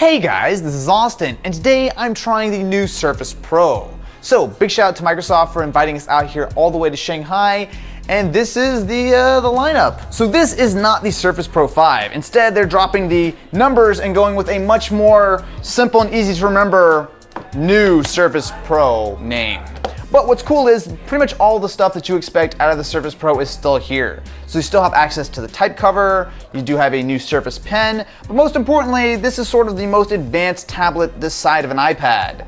Hey guys, this is Austin, and today I'm trying the new Surface Pro. So, big shout out to Microsoft for inviting us out here all the way to Shanghai, and this is the lineup. So this is not the Surface Pro 5. Instead, they're dropping the numbers and going with a much more simple and easy to remember new Surface Pro name. But what's cool is pretty much all the stuff that you expect out of the Surface Pro is still here. So you still have access to the type cover, you do have a new Surface Pen, but most importantly, this is sort of the most advanced tablet this side of an iPad.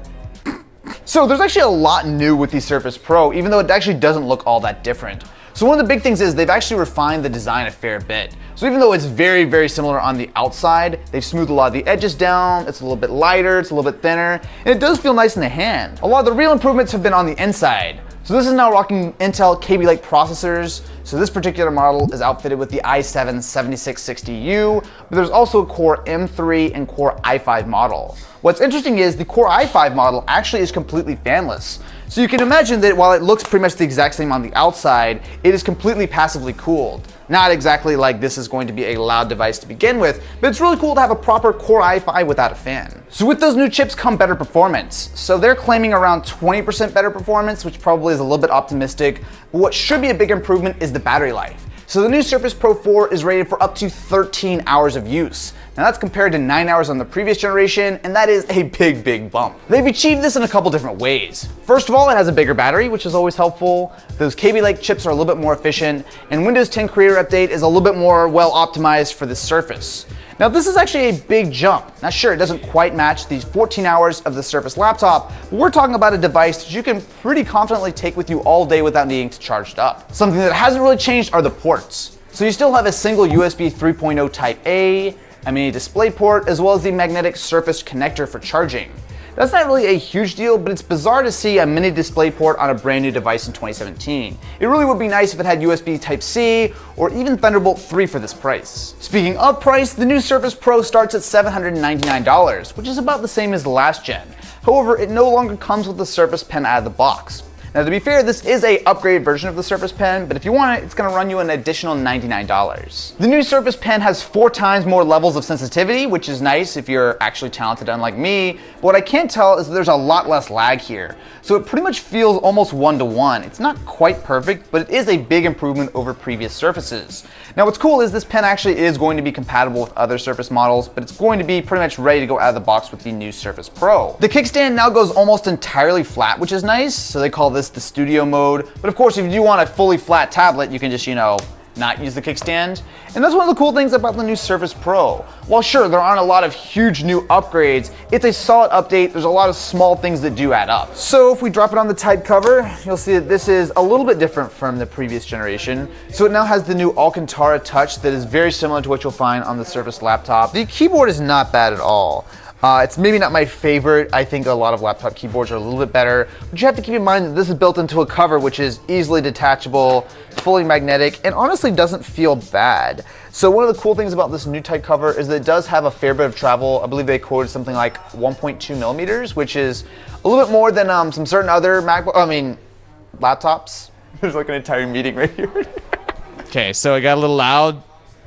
So there's actually a lot new with the Surface Pro, even though it actually doesn't look all that different. So one of the big things is they've actually refined the design a fair bit. So even though it's very, very similar on the outside, they've smoothed a lot of the edges down, it's a little bit lighter, it's a little bit thinner, and it does feel nice in the hand. A lot of the real improvements have been on the inside. So this is now rocking Intel Kaby Lake processors. So this particular model is outfitted with the i7-7660U, but there's also a Core M3 and Core i5 model. What's interesting is the Core i5 model actually is completely fanless. So you can imagine that while it looks pretty much the exact same on the outside, it is completely passively cooled. Not exactly like this is going to be a loud device to begin with, but it's really cool to have a proper Core i5 without a fan. So with those new chips come better performance. So they're claiming around 20% better performance, which probably is a little bit optimistic, but what should be a big improvement is the battery life. So the new Surface Pro 4 is rated for up to 13 hours of use. Now that's compared to 9 hours on the previous generation, and that is a big, big bump. They've achieved this in a couple different ways. First of all, it has a bigger battery, which is always helpful. Those Kaby Lake chips are a little bit more efficient, and Windows 10 Creator Update is a little bit more well optimized for the Surface. Now this is actually a big jump. Now sure, it doesn't quite match these 14 hours of the Surface laptop, but we're talking about a device that you can pretty confidently take with you all day without needing to charge it up. Something that hasn't really changed are the ports. So you still have a single USB 3.0 Type A, a mini display port, as well as the magnetic Surface connector for charging. That's not really a huge deal, but it's bizarre to see a mini display port on a brand new device in 2017. It really would be nice if it had USB Type-C or even Thunderbolt 3 for this price. Speaking of price, the new Surface Pro starts at $799, which is about the same as the last gen. However, it no longer comes with the Surface Pen out of the box. Now to be fair, this is a upgraded version of the Surface Pen, but if you want it, it's gonna run you an additional $99. The new Surface Pen has 4 times more levels of sensitivity, which is nice if you're actually talented unlike me, but what I can't tell is that there's a lot less lag here. So it pretty much feels almost one-to-one. It's not quite perfect, but it is a big improvement over previous Surfaces. Now what's cool is this pen actually is going to be compatible with other Surface models, but it's going to be pretty much ready to go out of the box with the new Surface Pro. The kickstand now goes almost entirely flat, which is nice, so they call this the studio mode. But of course, if you do want a fully flat tablet, you can just, not use the kickstand. And that's one of the cool things about the new Surface Pro. While sure, there aren't a lot of huge new upgrades, it's a solid update. There's a lot of small things that do add up. So if we drop it on the type cover, you'll see that this is a little bit different from the previous generation. So it now has the new Alcantara touch that is very similar to what you'll find on the Surface laptop. The keyboard is not bad at all. It's maybe not my favorite. I think a lot of laptop keyboards are a little bit better, but you have to keep in mind that this is built into a cover which is easily detachable, fully magnetic, and honestly doesn't feel bad. So one of the cool things about this new type cover is that it does have a fair bit of travel. I believe they quoted something like 1.2 millimeters, which is a little bit more than some certain other laptops. There's like an entire meeting right here. Okay, so it got a little loud.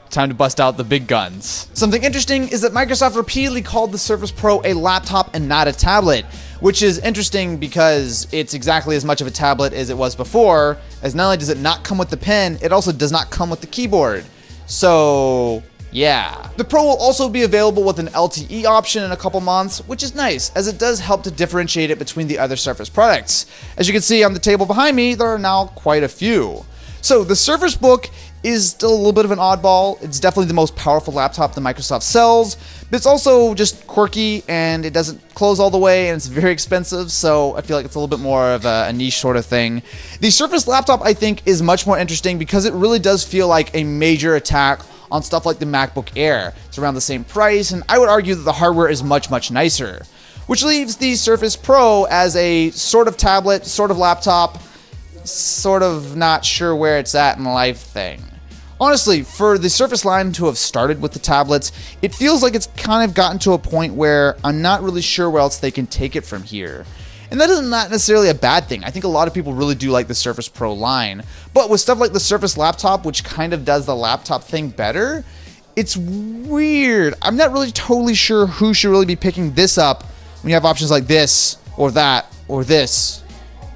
Time to bust out the big guns. Something interesting is that Microsoft repeatedly called the Surface Pro a laptop and not a tablet, which is interesting because it's exactly as much of a tablet as it was before, as not only does it not come with the pen, it also does not come with the keyboard. So yeah. The Pro will also be available with an LTE option in a couple months, which is nice, as it does help to differentiate it between the other Surface products. As you can see on the table behind me, there are now quite a few. So the Surface Book is still a little bit of an oddball. It's definitely the most powerful laptop that Microsoft sells, but it's also just quirky and it doesn't close all the way and it's very expensive, so I feel like it's a little bit more of a niche sort of thing. The Surface laptop, I think, is much more interesting because it really does feel like a major attack on stuff like the MacBook Air. It's around the same price, and I would argue that the hardware is much, much nicer, which leaves the Surface Pro as a sort of tablet, sort of laptop, sort of not sure where it's at in life thing. Honestly, for the Surface line to have started with the tablets, it feels like it's kind of gotten to a point where I'm not really sure where else they can take it from here. And that is not necessarily a bad thing. I think a lot of people really do like the Surface Pro line. But with stuff like the Surface laptop, which kind of does the laptop thing better, It's weird. I'm not really totally sure who should really be picking this up when you have options like this, or that, or this,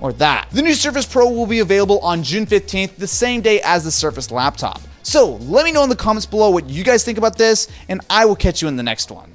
or that. The new Surface Pro will be available on June 15th, the same day as the Surface laptop. So let me know in the comments below what you guys think about this, and I will catch you in the next one.